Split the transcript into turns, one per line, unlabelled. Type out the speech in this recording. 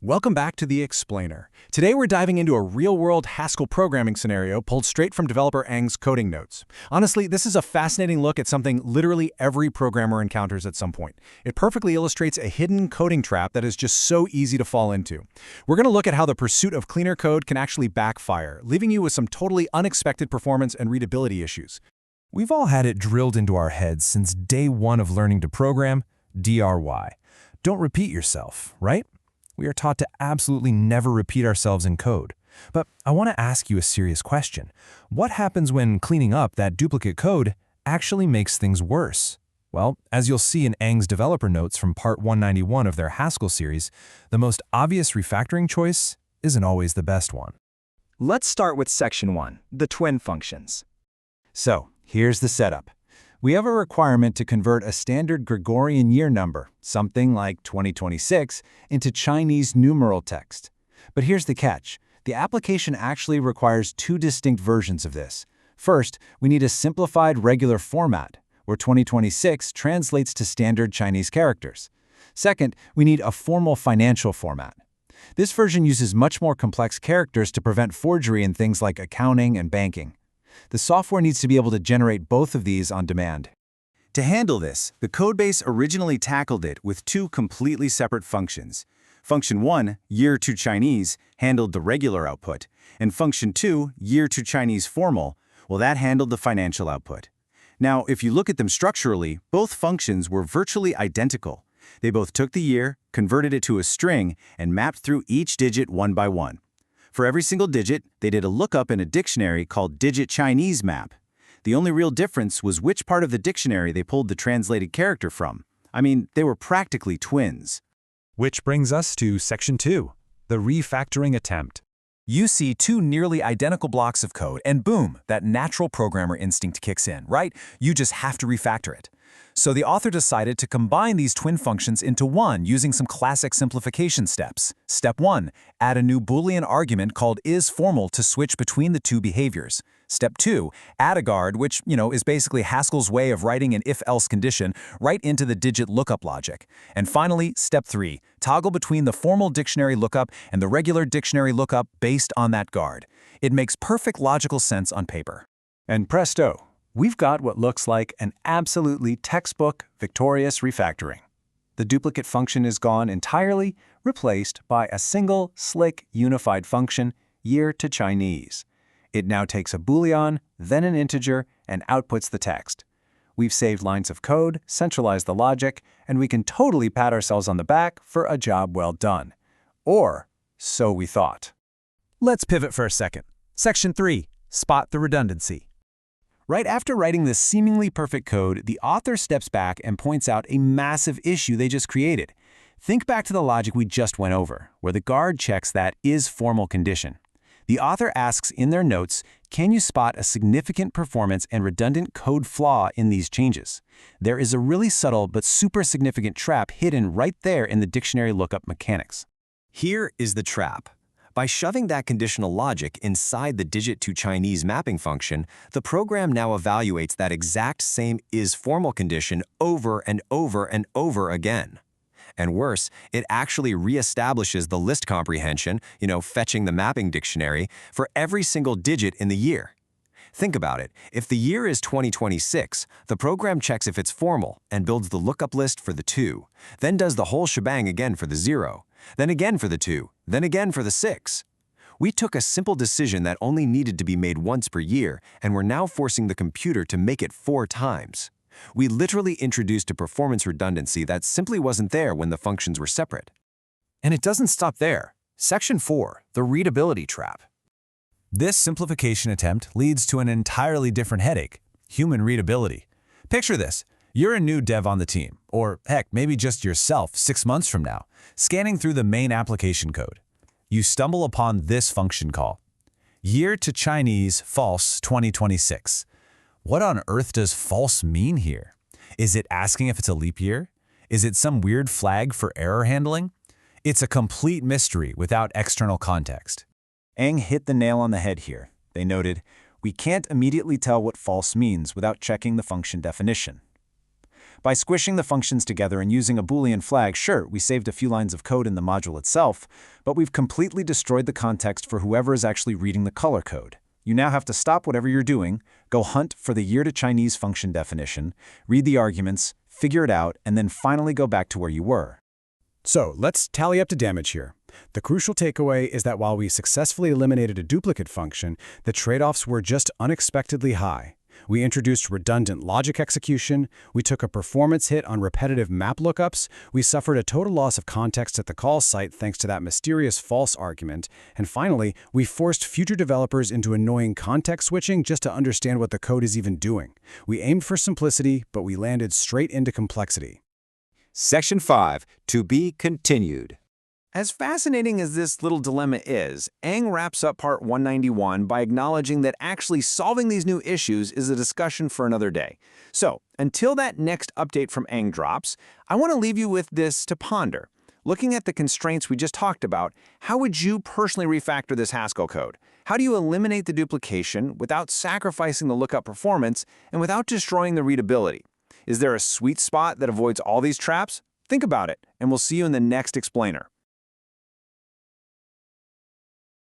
Welcome back to The Explainer. Today we're diving into a real-world Haskell programming scenario pulled straight from developer Eng's coding notes. Honestly, this is a fascinating look at something literally every programmer encounters at some point. It perfectly illustrates a hidden coding trap that is just so easy to fall into. We're going to look at how the pursuit of cleaner code can actually backfire, leaving you with some totally unexpected performance and readability issues.
We've all had it drilled into our heads since day one of learning to program, DRY. Don't repeat yourself, right? We are taught to absolutely never repeat ourselves in code. But I want to ask you a serious question. What happens when cleaning up that duplicate code actually makes things worse? Well, as you'll see in Eng's developer notes from part 191 of their Haskell series, the most obvious refactoring choice isn't always the best one.
Let's start with section 1, the twin functions. So, here's the setup. We have a requirement to convert a standard Gregorian year number, something like 2026, into Chinese numeral text. But here's the catch. The application actually requires two distinct versions of this. First, we need a simplified regular format, where 2026 translates to standard Chinese characters. Second, we need a formal financial format. This version uses much more complex characters to prevent forgery in things like accounting and banking. The software needs to be able to generate both of these on demand. To handle this, the codebase originally tackled it with two completely separate functions. Function 1, yearToChinese, handled the regular output, and Function 2, yearToChinese formal, well, that handled the financial output. Now, if you look at them structurally, both functions were virtually identical. They both took the year, converted it to a string, and mapped through each digit one by one. For every single digit, they did a lookup in a dictionary called yearToChinese map. The only real difference was which part of the dictionary they pulled the translated character from. I mean, they were practically twins.
Which brings us to section 2, the refactoring attempt.
You see two nearly identical blocks of code, and boom, that natural programmer instinct kicks in, right? You just have to refactor it. So the author decided to combine these twin functions into one using some classic simplification steps. Step 1, add a new Boolean argument called isFormal to switch between the two behaviors. Step 2, add a guard, which, is basically Haskell's way of writing an if-else condition right into the digit lookup logic. And finally, step 3, toggle between the formal dictionary lookup and the regular dictionary lookup based on that guard. It makes perfect logical sense on paper.
And presto, we've got what looks like an absolutely textbook victorious refactoring. The duplicate function is gone entirely, replaced by a single, slick, unified function, yearToChinese. It now takes a Boolean, then an integer, and outputs the text. We've saved lines of code, centralized the logic, and we can totally pat ourselves on the back for a job well done. Or, so we thought.
Let's pivot for a second. Section 3, spot the redundancy.
Right after writing this seemingly perfect code, the author steps back and points out a massive issue they just created. Think back to the logic we just went over, where the guard checks that isFormal condition. The author asks in their notes, can you spot a significant performance and redundant code flaw in these changes? There is a really subtle but super significant trap hidden right there in the dictionary lookup mechanics.
Here is the trap. By shoving that conditional logic inside the yearToChinese mapping function, the program now evaluates that exact same isFormal condition over and over and over again. And worse, it actually reestablishes the list comprehension, fetching the mapping dictionary, for every single digit in the year. Think about it. If the year is 2026, the program checks if it's formal and builds the lookup list for the 2, then does the whole shebang again for the 0, then again for the 2, then again for the 6. We took a simple decision that only needed to be made once per year, and we're now forcing the computer to make it 4 times. We literally introduced a performance redundancy that simply wasn't there when the functions were separate.
And it doesn't stop there. Section 4, the readability trap. This simplification attempt leads to an entirely different headache, human readability. Picture this. You're a new dev on the team, or heck, maybe just yourself 6 months from now, scanning through the main application code. You stumble upon this function call, yearToChinese false 2026. What on earth does false mean here? Is it asking if it's a leap year? Is it some weird flag for error handling? It's a complete mystery without external context.
Eng hit the nail on the head here. They noted, we can't immediately tell what false means without checking the function definition. By squishing the functions together and using a Boolean flag, sure, we saved a few lines of code in the module itself, but we've completely destroyed the context for whoever is actually reading the color code. You now have to stop whatever you're doing, go hunt for the yearToChinese function definition, read the arguments, figure it out, and then finally go back to where you were.
So let's tally up the damage here. The crucial takeaway is that while we successfully eliminated a duplicate function, the trade-offs were just unexpectedly high. We introduced redundant logic execution, we took a performance hit on repetitive map lookups, we suffered a total loss of context at the call site thanks to that mysterious false argument, and finally, we forced future developers into annoying context switching just to understand what the code is even doing. We aimed for simplicity, but we landed straight into complexity.
Section 5, to be continued.
As fascinating as this little dilemma is, Ang wraps up part 191 by acknowledging that actually solving these new issues is a discussion for another day. So, until that next update from Ang drops, I want to leave you with this to ponder. Looking at the constraints we just talked about, how would you personally refactor this Haskell code? How do you eliminate the duplication without sacrificing the lookup performance and without destroying the readability? Is there a sweet spot that avoids all these traps? Think about it, and we'll see you in the next explainer.